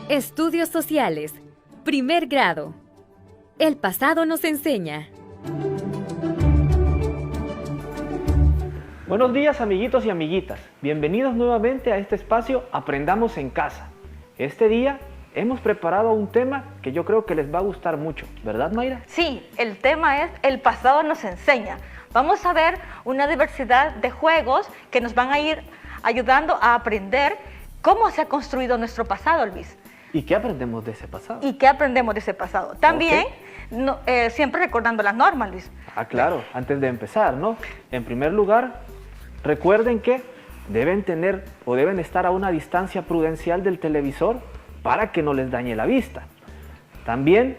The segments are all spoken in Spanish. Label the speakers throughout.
Speaker 1: Estudios Sociales, primer grado. El pasado nos enseña.
Speaker 2: Buenos días, amiguitos y amiguitas. Bienvenidos nuevamente a este espacio Aprendamos en Casa. Este día hemos preparado un tema que yo creo que les va a gustar mucho, ¿verdad, Mayra?
Speaker 3: Sí, el tema es El pasado nos enseña. Vamos a ver una diversidad de juegos que nos van a ir ayudando a aprender cómo se ha construido nuestro pasado, Luis.
Speaker 2: ¿Y qué aprendemos de ese pasado?
Speaker 3: ¿Y qué aprendemos de ese pasado? También, siempre recordando las normas, Luis.
Speaker 2: Claro, antes de empezar, ¿no? En primer lugar, recuerden que deben tener o deben estar a una distancia prudencial del televisor para que no les dañe la vista. También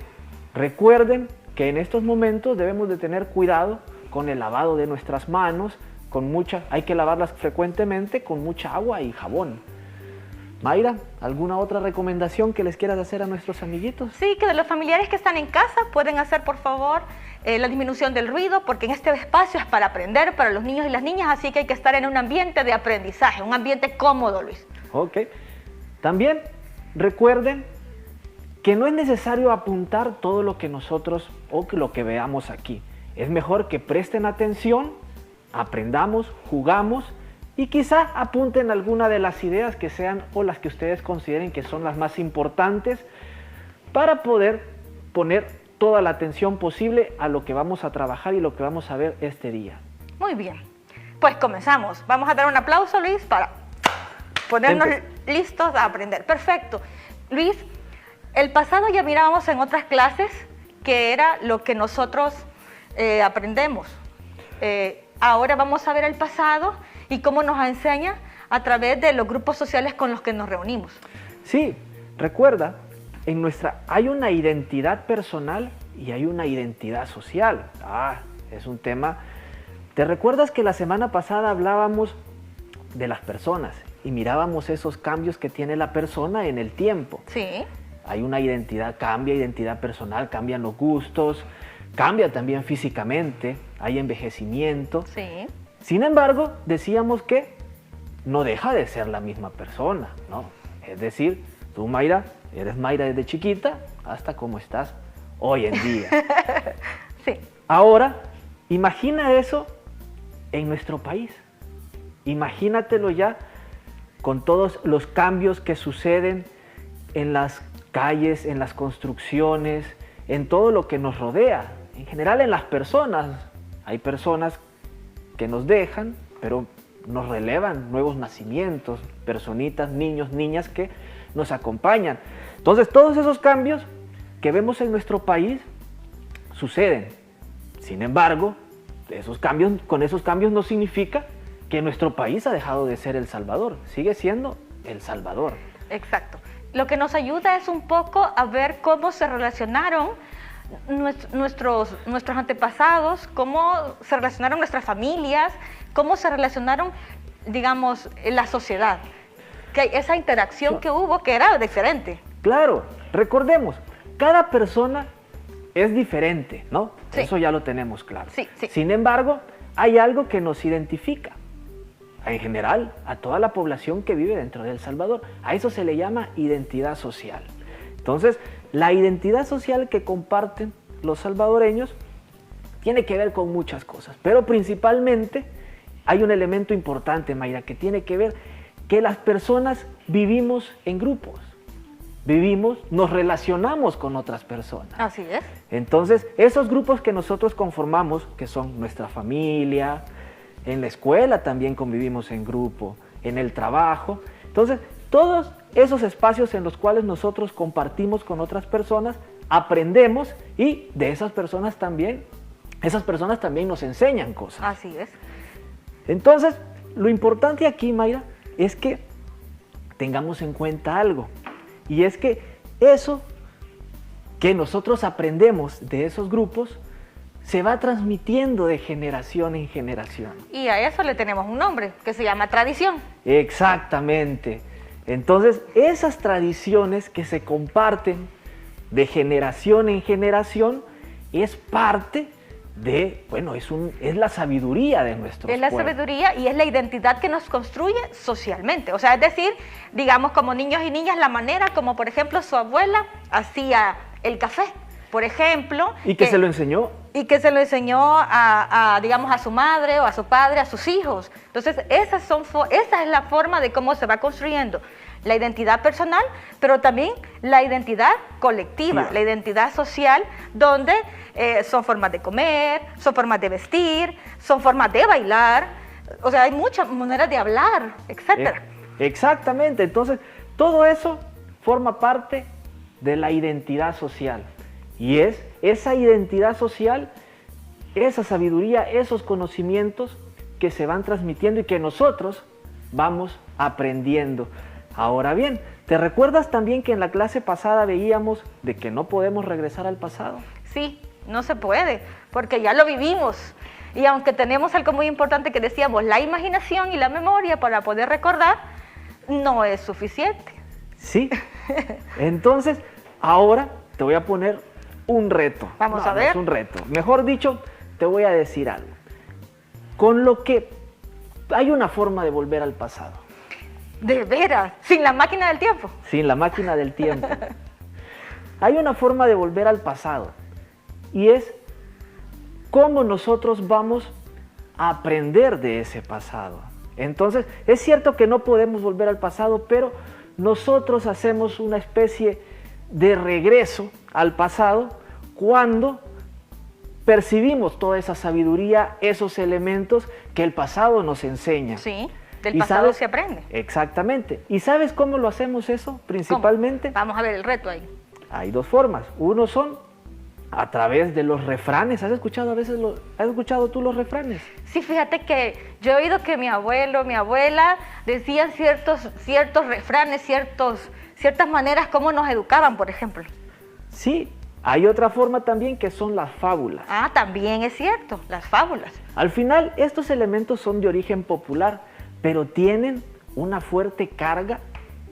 Speaker 2: recuerden que en estos momentos debemos de tener cuidado con el lavado de nuestras manos, hay que lavarlas frecuentemente con mucha agua y jabón. Mayra, ¿alguna otra recomendación que les quieras hacer a nuestros amiguitos?
Speaker 3: Sí, que de los familiares que están en casa pueden hacer, por favor, la disminución del ruido, porque en este espacio es para aprender, para los niños y las niñas, así que hay que estar en un ambiente de aprendizaje, un ambiente cómodo, Luis.
Speaker 2: Ok. También recuerden que no es necesario apuntar todo lo que nosotros o lo que veamos aquí. Es mejor que presten atención, aprendamos, jugamos y quizá apunten alguna de las ideas que sean o las que ustedes consideren que son las más importantes para poder poner toda la atención posible a lo que vamos a trabajar y lo que vamos a ver este día.
Speaker 3: Muy bien, pues comenzamos. Vamos a dar un aplauso, Luis, para ponernos listos a aprender. Perfecto. Luis, el pasado ya mirábamos en otras clases que era lo que nosotros aprendemos. Ahora vamos a ver el pasado y cómo nos enseña a través de los grupos sociales con los que nos reunimos.
Speaker 2: Sí, recuerda, hay una identidad personal y hay una identidad social. Es un tema. ¿Te recuerdas que la semana pasada hablábamos de las personas y mirábamos esos cambios que tiene la persona en el tiempo?
Speaker 3: Sí.
Speaker 2: Hay una identidad, cambia identidad personal, cambian los gustos, cambia también físicamente, hay envejecimiento.
Speaker 3: Sí.
Speaker 2: Sin embargo, decíamos que no deja de ser la misma persona, ¿no? Es decir, tú, Mayra, eres Mayra desde chiquita hasta cómo estás hoy en día.
Speaker 3: Sí.
Speaker 2: Ahora, imagina eso en nuestro país. Imagínatelo ya con todos los cambios que suceden en las calles, en las construcciones, en todo lo que nos rodea. En general en las personas. Hay personas que nos dejan, pero nos relevan nuevos nacimientos, personitas, niños, niñas que nos acompañan. Entonces todos esos cambios que vemos en nuestro país suceden. Sin embargo, con esos cambios no significa que nuestro país ha dejado de ser El Salvador, sigue siendo El Salvador.
Speaker 3: Exacto. Lo que nos ayuda es un poco a ver cómo se relacionaron nuestros antepasados, cómo se relacionaron nuestras familias, cómo se relacionaron, digamos, la sociedad. Que esa interacción que hubo, que era diferente.
Speaker 2: Claro, recordemos, cada persona es diferente, ¿no? Sí. Eso ya lo tenemos claro.
Speaker 3: Sí, sí.
Speaker 2: Sin embargo, hay algo que nos identifica. En general, a toda la población que vive dentro de El Salvador. A eso se le llama identidad social. Entonces, la identidad social que comparten los salvadoreños tiene que ver con muchas cosas, pero principalmente hay un elemento importante, Mayra, que tiene que ver que las personas vivimos en grupos, nos relacionamos con otras personas.
Speaker 3: Así es.
Speaker 2: Entonces, esos grupos que nosotros conformamos, que son nuestra familia, en la escuela también convivimos en grupo, en el trabajo, entonces todos esos espacios en los cuales nosotros compartimos con otras personas, aprendemos y de esas personas también nos enseñan cosas.
Speaker 3: Así es.
Speaker 2: Entonces, lo importante aquí, Mayra, es que tengamos en cuenta algo, y es que eso que nosotros aprendemos de esos grupos se va transmitiendo de generación en generación.
Speaker 3: Y a eso le tenemos un nombre, que se llama tradición.
Speaker 2: Exactamente. Entonces, esas tradiciones que se comparten de generación en generación es parte bueno, es la sabiduría de nuestros
Speaker 3: Es la
Speaker 2: pueblos.
Speaker 3: sabiduría y es la identidad que nos construye socialmente. O sea, es decir, digamos como niños y niñas, la manera como, por ejemplo, su abuela hacía el café, por ejemplo.
Speaker 2: Y que se lo enseñó.
Speaker 3: Y que se lo enseñó digamos, a su madre o a su padre, a sus hijos. Entonces, esa es la forma de cómo se va construyendo la identidad personal, pero también la identidad colectiva,
Speaker 2: Sí.
Speaker 3: la identidad social, donde son formas de comer, son formas de vestir, son formas de bailar. O sea, hay muchas maneras de hablar, etcétera.
Speaker 2: Exactamente, entonces todo eso forma parte de la identidad social. Y es esa identidad social, esa sabiduría, esos conocimientos que se van transmitiendo y que nosotros vamos aprendiendo. Ahora bien, ¿te recuerdas también que en la clase pasada veíamos de que no podemos regresar al pasado?
Speaker 3: Sí, no se puede, porque ya lo vivimos. Y aunque tenemos algo muy importante que decíamos, la imaginación y la memoria para poder recordar, no es suficiente.
Speaker 2: Sí. Entonces, ahora te voy a poner un reto.
Speaker 3: Vamos a
Speaker 2: No
Speaker 3: ver.
Speaker 2: es un reto. Mejor dicho, te voy a decir algo. Con lo que hay una forma de volver al pasado.
Speaker 3: De veras, sin la máquina del tiempo.
Speaker 2: Sin la máquina del tiempo. Hay una forma de volver al pasado. Y es cómo nosotros vamos a aprender de ese pasado. Entonces, es cierto que no podemos volver al pasado, pero nosotros hacemos una especie de regreso al pasado cuando percibimos toda esa sabiduría, esos elementos que el pasado nos enseña.
Speaker 3: Sí, del
Speaker 2: ¿Y
Speaker 3: pasado
Speaker 2: sabes?
Speaker 3: se aprende.
Speaker 2: Exactamente. ¿Y sabes cómo lo hacemos eso principalmente?
Speaker 3: ¿Cómo? Vamos a ver el reto ahí.
Speaker 2: Hay dos formas. Uno son a través de los refranes. ¿Has escuchado has escuchado tú los refranes?
Speaker 3: Sí, fíjate que yo he oído que mi abuelo, mi abuela decían ciertos refranes, ciertas maneras como nos educaban, por ejemplo.
Speaker 2: Sí. Hay otra forma también que son las fábulas.
Speaker 3: Ah, también es cierto, las fábulas.
Speaker 2: Al final, estos elementos son de origen popular, pero tienen una fuerte carga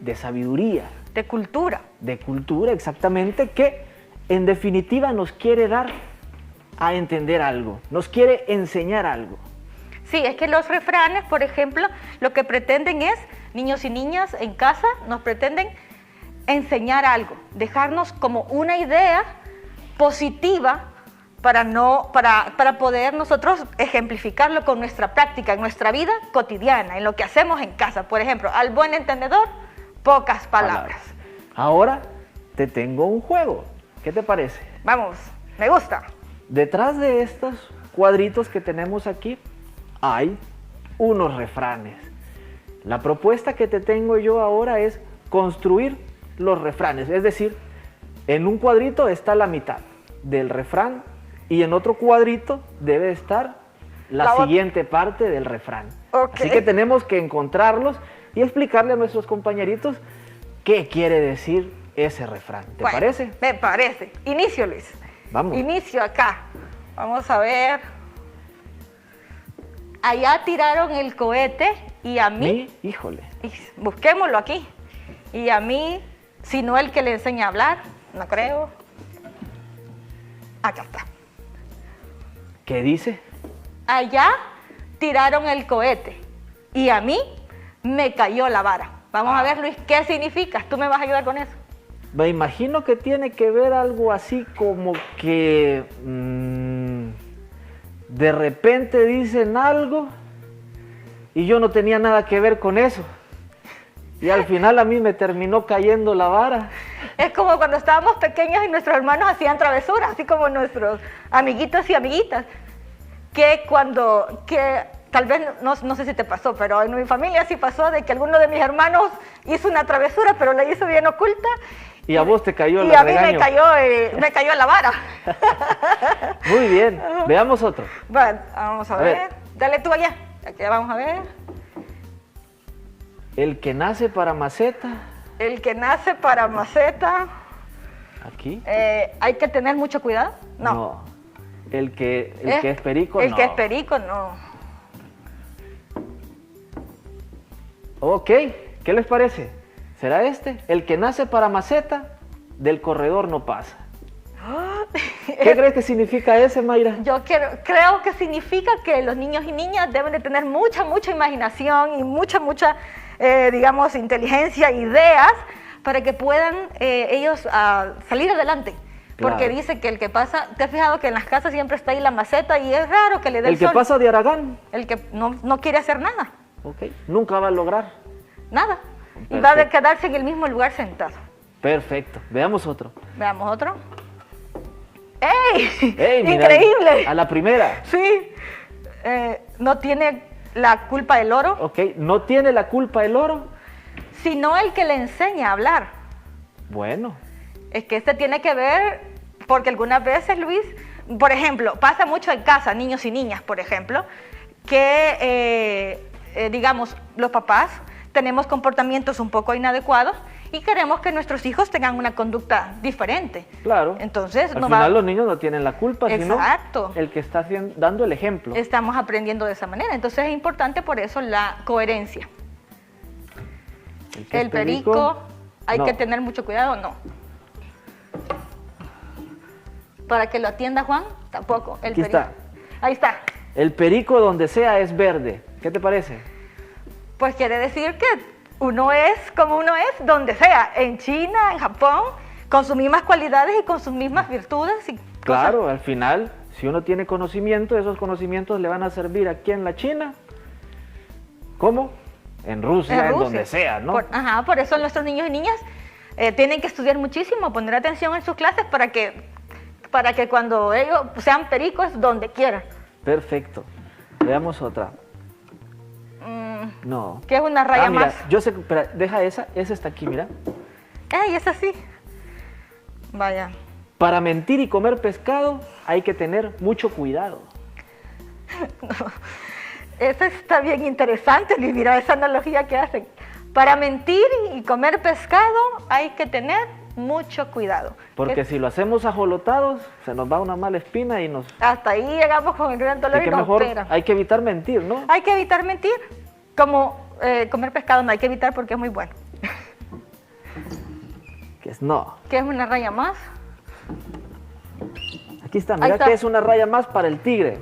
Speaker 2: de sabiduría,
Speaker 3: De cultura.
Speaker 2: de cultura exactamente, que en definitiva nos quiere dar a entender algo, nos quiere enseñar algo.
Speaker 3: Sí, es que los refranes, por ejemplo, lo que pretenden es, niños y niñas en casa, nos pretenden enseñar algo, dejarnos como una idea positiva para poder nosotros ejemplificarlo con nuestra práctica, en nuestra vida cotidiana, en lo que hacemos en casa. Por ejemplo, al buen entendedor, pocas palabras.
Speaker 2: Ahora te tengo un juego. ¿Qué te parece?
Speaker 3: Vamos, me gusta.
Speaker 2: Detrás de estos cuadritos que tenemos aquí hay unos refranes. La propuesta que te tengo yo ahora es construir los refranes, es decir, en un cuadrito está la mitad del refrán y en otro cuadrito debe estar la siguiente parte del refrán.
Speaker 3: Ok.
Speaker 2: Así que tenemos que encontrarlos y explicarle a nuestros compañeritos qué quiere decir ese refrán. ¿Te
Speaker 3: Bueno,
Speaker 2: parece?
Speaker 3: Me parece. Inicio, Luis.
Speaker 2: Vamos.
Speaker 3: Inicio acá. Vamos a ver. Allá tiraron el cohete y a mí,
Speaker 2: Híjole.
Speaker 3: busquémoslo aquí. Y a mí, si no el que le enseña a hablar, no creo. Acá está.
Speaker 2: ¿Qué dice?
Speaker 3: Allá tiraron el cohete y a mí me cayó la vara. Vamos a ver, Luis, ¿qué significa? ¿Tú me vas a ayudar con eso?
Speaker 2: Me imagino que tiene que ver algo así como que de repente dicen algo y yo no tenía nada que ver con eso. Y al final a mí me terminó cayendo la vara.
Speaker 3: Es como cuando estábamos pequeños y nuestros hermanos hacían travesuras, así como nuestros amiguitos y amiguitas, que tal vez, no sé si te pasó, pero en mi familia sí pasó de que alguno de mis hermanos hizo una travesura, pero la hizo bien oculta.
Speaker 2: Y a vos te cayó el
Speaker 3: Y a mí
Speaker 2: regaño.
Speaker 3: me cayó la vara.
Speaker 2: Muy bien, veamos otro.
Speaker 3: Bueno, vamos a
Speaker 2: A
Speaker 3: ver.
Speaker 2: ver.
Speaker 3: Dale tú allá. Aquí vamos a ver.
Speaker 2: El que nace para maceta,
Speaker 3: El que nace para maceta,
Speaker 2: aquí.
Speaker 3: hay que tener mucho cuidado. No.
Speaker 2: No. El que es perico,
Speaker 3: El
Speaker 2: no.
Speaker 3: que es perico, no.
Speaker 2: Ok, ¿qué les parece? ¿Será este? El que nace para maceta, del corredor no pasa. ¿Qué crees que significa ese, Mayra?
Speaker 3: Creo que significa que los niños y niñas deben de tener mucha imaginación y mucha, digamos, inteligencia, ideas, para que puedan ellos salir adelante.
Speaker 2: Claro.
Speaker 3: Porque dice que el que pasa, ¿te has fijado que en las casas siempre está ahí la maceta y es raro que le dé el sol?
Speaker 2: El que pasa de Aragán.
Speaker 3: El que no quiere hacer nada.
Speaker 2: Ok, nunca va a lograr.
Speaker 3: Nada. Y
Speaker 2: Perfecto.
Speaker 3: va a quedarse en el mismo lugar sentado.
Speaker 2: Perfecto, veamos otro.
Speaker 3: Veamos otro. ¡Ey!
Speaker 2: ¡Ey, mira!
Speaker 3: ¡Increíble!
Speaker 2: A la primera.
Speaker 3: Sí. No tiene la culpa el oro,
Speaker 2: Ok, no tiene la culpa el oro.
Speaker 3: sino el que le enseña a hablar.
Speaker 2: Bueno,
Speaker 3: Es que este tiene que ver, porque algunas veces, Luis, por ejemplo, pasa mucho en casa, niños y niñas, por ejemplo, que, digamos, los papás tenemos comportamientos un poco inadecuados y queremos que nuestros hijos tengan una conducta diferente.
Speaker 2: claro.
Speaker 3: Entonces,
Speaker 2: al final los niños no tienen la culpa,
Speaker 3: Exacto.
Speaker 2: sino el que está dando el ejemplo.
Speaker 3: Estamos aprendiendo de esa manera. Entonces es importante por eso la coherencia.
Speaker 2: que es
Speaker 3: El perico, hay
Speaker 2: no.
Speaker 3: que tener mucho cuidado, no. Para que lo atienda Juan, tampoco. El
Speaker 2: Aquí
Speaker 3: perico.
Speaker 2: está.
Speaker 3: Ahí está.
Speaker 2: El perico donde sea es verde. ¿Qué te parece?
Speaker 3: Pues quiere decir que uno es como uno es donde sea, en China, en Japón, con sus mismas cualidades y con sus mismas virtudes. Y
Speaker 2: Claro,
Speaker 3: cosas.
Speaker 2: al final, si uno tiene conocimiento, esos conocimientos le van a servir aquí en la China. ¿Cómo? En Rusia, en donde sea, ¿no?
Speaker 3: Por eso nuestros niños y niñas tienen que estudiar muchísimo, poner atención en sus clases para que cuando ellos sean pericos donde quieran.
Speaker 2: Perfecto. Veamos otra. No.
Speaker 3: Que es una raya
Speaker 2: mira,
Speaker 3: más.
Speaker 2: yo sé, espera, deja esa está aquí, mira.
Speaker 3: Ay, es así. Vaya.
Speaker 2: Para mentir y comer pescado hay que tener mucho cuidado.
Speaker 3: Eso está bien interesante, Luis, mira esa analogía que hacen. Para mentir y comer pescado hay que tener mucho cuidado.
Speaker 2: Porque si lo hacemos ajolotados, se nos va una mala espina y nos...
Speaker 3: Hasta ahí llegamos con el gran dolor
Speaker 2: Así
Speaker 3: y
Speaker 2: que
Speaker 3: nos
Speaker 2: mejor
Speaker 3: opera.
Speaker 2: hay que evitar mentir, ¿no?
Speaker 3: Hay que evitar mentir. Como comer pescado no hay que evitar porque es muy bueno.
Speaker 2: Que es no.
Speaker 3: ¿Qué es una raya más?
Speaker 2: Aquí está,
Speaker 3: Ahí
Speaker 2: mira
Speaker 3: está.
Speaker 2: que es una raya más para el tigre.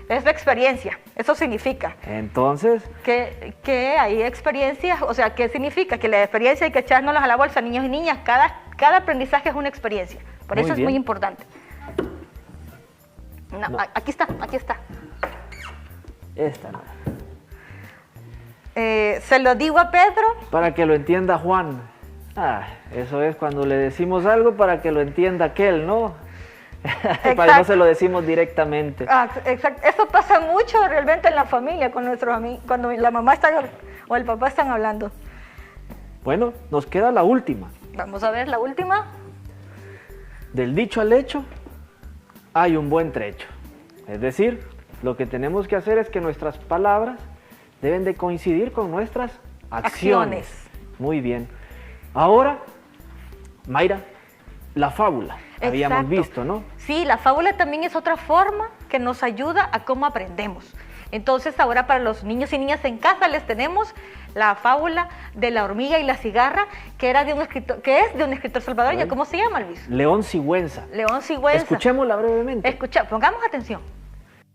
Speaker 3: Es la experiencia. Eso significa
Speaker 2: Entonces,
Speaker 3: que hay experiencias. O sea, ¿qué significa? Que la experiencia hay que echárnoslas a la bolsa, niños y niñas. Cada aprendizaje es una experiencia. Por
Speaker 2: Muy
Speaker 3: eso es
Speaker 2: bien.
Speaker 3: muy importante. No,
Speaker 2: No.
Speaker 3: Aquí está, aquí está.
Speaker 2: esta no.
Speaker 3: Se lo digo a Pedro.
Speaker 2: Para que lo entienda Juan. Eso es cuando le decimos algo para que lo entienda aquel, ¿no? Para no se lo decimos directamente.
Speaker 3: Exacto. Eso pasa mucho realmente en la familia con nuestros amigos, cuando la mamá está o el papá están hablando.
Speaker 2: Bueno, nos queda la última.
Speaker 3: Vamos a ver la última.
Speaker 2: Del dicho al hecho, hay un buen trecho. Es decir, lo que tenemos que hacer es que nuestras palabras deben de coincidir con nuestras acciones. Muy bien. Ahora, Mayra, la fábula. Habíamos
Speaker 3: Exacto.
Speaker 2: visto, ¿no?
Speaker 3: Sí, la fábula también es otra forma que nos ayuda a cómo aprendemos. Entonces, ahora para los niños y niñas en casa les tenemos la fábula de la hormiga y la cigarra, que es de un escritor salvadoreño. ¿Cómo se llama, Luis?
Speaker 2: León Sigüenza.
Speaker 3: León Sigüenza.
Speaker 2: Escuchémosla brevemente.
Speaker 3: Pongamos atención.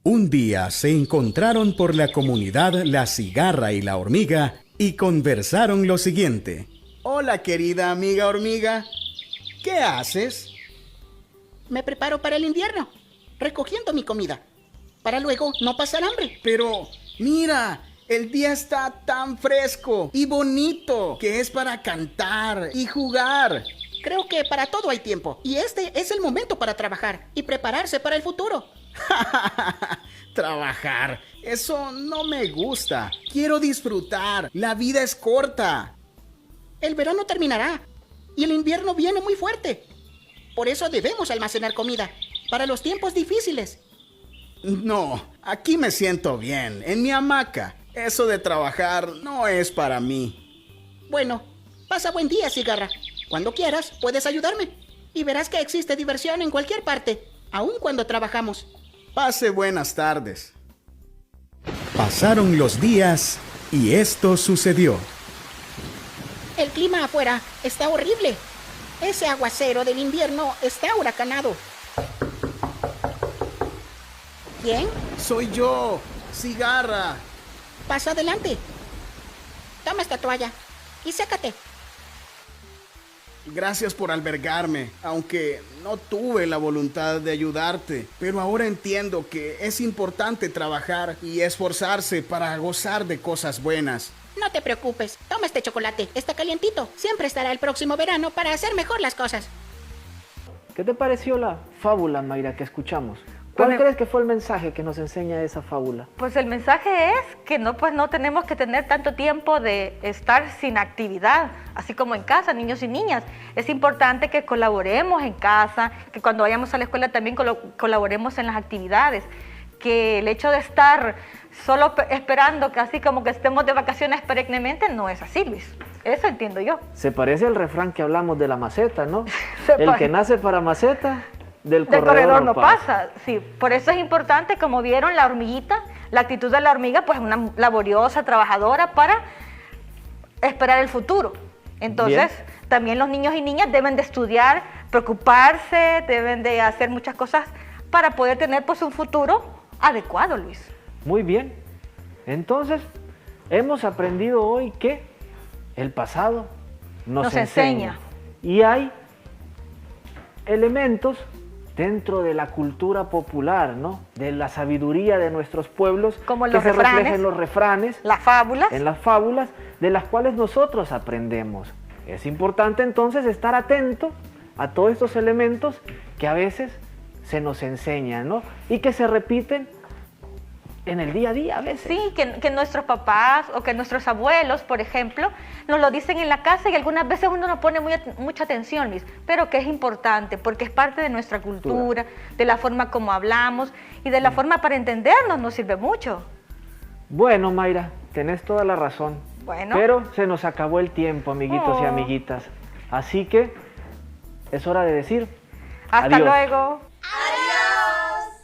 Speaker 4: Un día se encontraron por la comunidad la cigarra y la hormiga y conversaron lo siguiente.
Speaker 5: Hola, querida amiga hormiga. ¿Qué haces?
Speaker 6: Me preparo para el invierno, recogiendo mi comida, para luego no pasar hambre.
Speaker 5: Pero, mira, el día está tan fresco y bonito que es para cantar y jugar.
Speaker 6: Creo que para todo hay tiempo, y este es el momento para trabajar y prepararse para el futuro.
Speaker 5: Trabajar, eso no me gusta. Quiero disfrutar, la vida es corta.
Speaker 6: El verano terminará, y el invierno viene muy fuerte. Por eso debemos almacenar comida, para los tiempos difíciles.
Speaker 5: No, aquí me siento bien, en mi hamaca. Eso de trabajar no es para mí.
Speaker 6: Bueno, pasa buen día, cigarra. Cuando quieras, puedes ayudarme. Y verás que existe diversión en cualquier parte, aun cuando trabajamos.
Speaker 5: Pase buenas tardes.
Speaker 4: Pasaron los días y esto sucedió.
Speaker 6: El clima afuera está horrible. Ese aguacero del invierno está huracanado. ¿Quién?
Speaker 5: Soy yo, Cigarra.
Speaker 6: Pasa adelante. Toma esta toalla y sécate.
Speaker 5: Gracias por albergarme, aunque no tuve la voluntad de ayudarte. Pero ahora entiendo que es importante trabajar y esforzarse para gozar de cosas buenas.
Speaker 6: No te preocupes, toma este chocolate, está calientito. Siempre estará el próximo verano para hacer mejor las cosas.
Speaker 2: ¿Qué te pareció la fábula, Mayra, que escuchamos? ¿Cuál
Speaker 3: Pues
Speaker 2: crees que fue el mensaje que nos enseña esa fábula?
Speaker 3: Pues el mensaje es que no, pues no tenemos que tener tanto tiempo de estar sin actividad, así como en casa, niños y niñas. Es importante que colaboremos en casa, que cuando vayamos a la escuela también colaboremos en las actividades, que el hecho de estar solo esperando que así como que estemos de vacaciones perennemente no es así, Luis. Eso entiendo yo.
Speaker 2: Se parece al refrán que hablamos de la maceta, ¿no?
Speaker 3: Se
Speaker 2: El
Speaker 3: pare-
Speaker 2: que nace para maceta, del
Speaker 3: Del
Speaker 2: corredor
Speaker 3: no pasa. Sí, por eso es importante, como vieron, la hormiguita, la actitud de la hormiga, pues una laboriosa, trabajadora para esperar el futuro. Entonces, también los niños y niñas deben de estudiar, preocuparse, deben de hacer muchas cosas para poder tener pues un futuro adecuado, Luis.
Speaker 2: Muy bien. Entonces, hemos aprendido hoy que el pasado nos enseña. Y hay elementos dentro de la cultura popular, ¿no? De la sabiduría de nuestros pueblos,
Speaker 3: Como
Speaker 2: que
Speaker 3: los
Speaker 2: se refleja
Speaker 3: refranes,
Speaker 2: en los refranes,
Speaker 3: las fábulas.
Speaker 2: en las fábulas, de las cuales nosotros aprendemos. Es importante entonces estar atento a todos estos elementos que a veces se nos enseñan, ¿no? Y que se repiten en el día a día a veces.
Speaker 3: Sí, que nuestros papás o que nuestros abuelos, por ejemplo, nos lo dicen en la casa y algunas veces uno no pone mucha atención, Luis, pero que es importante porque es parte de nuestra cultura, de la forma como hablamos y de la forma para entendernos, nos sirve mucho.
Speaker 2: Bueno, Mayra, tenés toda la razón.
Speaker 3: Bueno.
Speaker 2: Pero se nos acabó el tiempo, amiguitos y
Speaker 3: Oh.
Speaker 2: amiguitas. Así que es hora de decir
Speaker 3: Hasta
Speaker 2: adiós.
Speaker 3: luego.
Speaker 7: ¡Adiós!